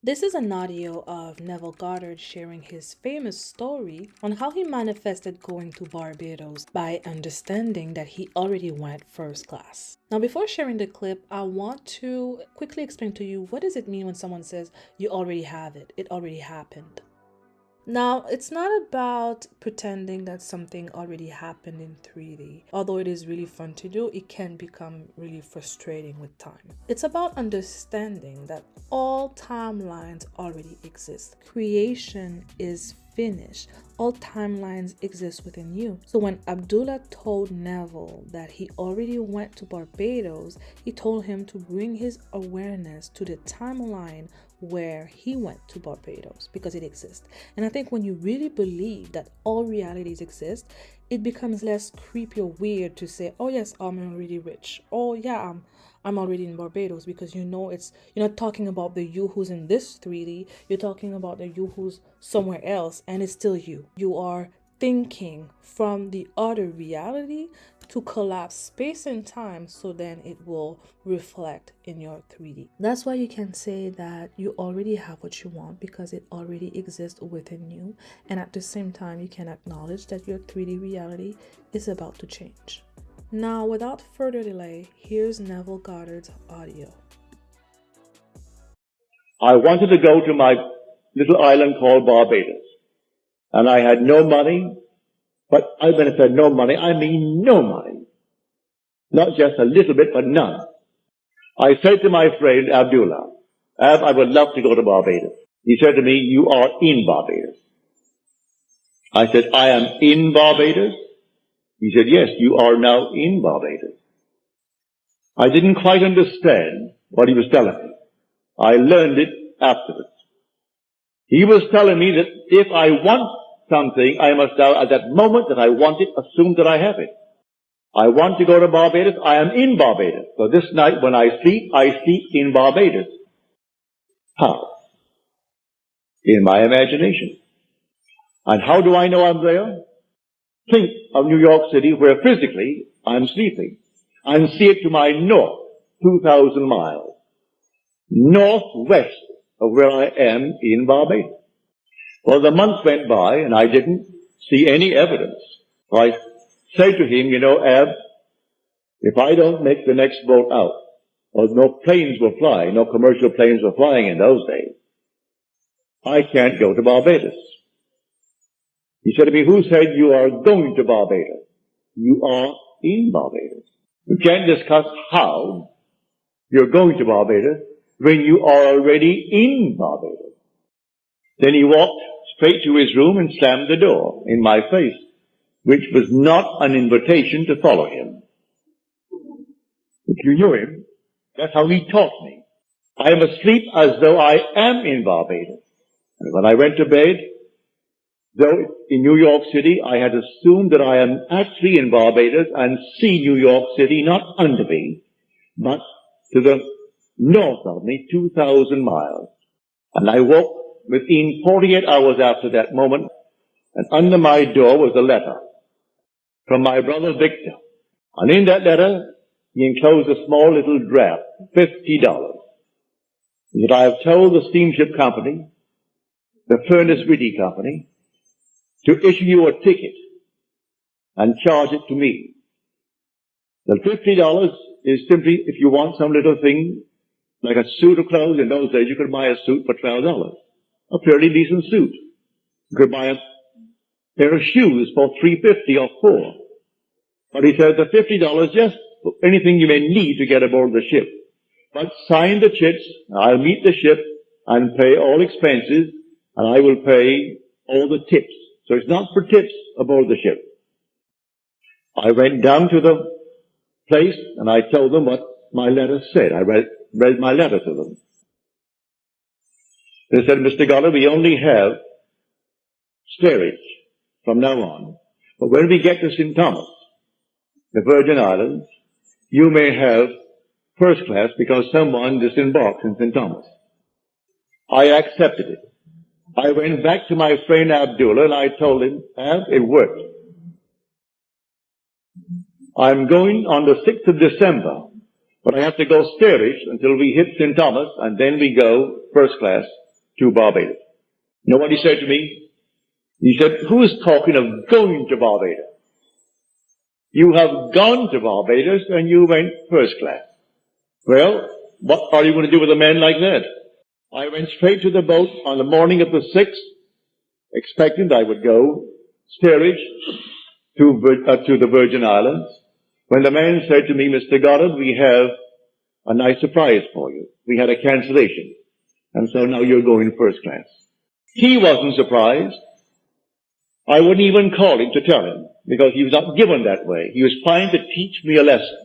This is an audio of Neville Goddard sharing his famous story on how he manifested going to Barbados by understanding that he already went first class. Now, before sharing the clip, I want to quickly explain to you what does it mean when someone says you already have it, it already happened. Now, it's not about pretending that something already happened in 3D. Although it is really fun to do, it can become really frustrating with time. It's about understanding that all timelines already exist. Creation is finished. All timelines exist within you. So when Abdullah told Neville that he already went to Barbados, he told him to bring his awareness to the timeline where he went to Barbados because it exists. And I think when you really believe that all realities exist, it becomes less creepy or weird to say, oh yes, I'm already rich. Oh yeah, I'm already in Barbados, because you know you're not talking about the you who's in this 3D, you're talking about the you who's somewhere else, and it's still you. You are thinking from the other reality to collapse space and time, so then it will reflect in your 3D. That's why you can say that you already have what you want because it already exists within you, and at the same time you can acknowledge that your 3D reality is about to change. Now, without further delay, here's Neville Goddard's audio. I wanted to go to my little island called Barbados, and I had no money, but when I said no money, I mean no money. Not just a little bit, but none. I said to my friend Abdullah, Ab, I would love to go to Barbados. He said to me, you are in Barbados. I said, I am in Barbados? He said, yes, you are now in Barbados. I didn't quite understand what he was telling me. I learned it afterwards. He was telling me that if I want something, I must now, at that moment that I want it, assume that I have it. I want to go to Barbados, I am in Barbados. So this night when I sleep in Barbados. How? In my imagination. And how do I know I'm there? Think of New York City, where physically I'm sleeping, and see it to my north, 2,000 miles, northwest of where I am in Barbados. Well, the month went by, and I didn't see any evidence. I said to him, you know, Ab, if I don't make the next boat out, or no planes were flying, no commercial planes were flying in those days, I can't go to Barbados. He said to me, who said you are going to Barbados? You are in Barbados. You can't discuss how you're going to Barbados when you are already in Barbados. Then he walked straight to his room and slammed the door in my face, which was not an invitation to follow him. If you knew him, that's how he taught me. I am asleep as though I am in Barbados. And when I went to bed, though in New York City, I had assumed that I am actually in Barbados and see New York City not under me, but to the north of me, 2,000 miles. And I woke within 48 hours after that moment, and under my door was a letter from my brother Victor. And in that letter, he enclosed a small little draft, $50. That I have told the steamship company, the Furnace Whitty Company, to issue you a ticket and charge it to me. The $50 is simply if you want some little thing, like a suit of clothes. In those days, you could buy a suit for $12. A fairly decent suit. You could buy a pair of shoes for $3.50 or $4. But he said the $50 just for anything you may need to get aboard the ship. But sign the chits, I'll meet the ship and pay all expenses, and I will pay all the tips. So it's not for tips aboard the ship. I went down to the place and I told them what my letter said. I read my letter to them. They said, Mr. Goddard, we only have steerage from now on. But when we get to St. Thomas, the Virgin Islands, you may have first class because someone disembarked in St. Thomas. I accepted it. I went back to my friend Abdullah and I told him, it worked. I'm going on the 6th of December, but I have to go steerage until we hit St. Thomas, and then we go first class to Barbados. You know what he said to me? He said, who is talking of going to Barbados? You have gone to Barbados and you went first class. Well, what are you going to do with a man like that? I went straight to the boat on the morning of the 6th, expecting I would go steerage to the Virgin Islands, when the man said to me, Mr. Goddard, we have a nice surprise for you. We had a cancellation, and so now you're going first class. He wasn't surprised. I wouldn't even call him to tell him, because he was not given that way. He was trying to teach me a lesson.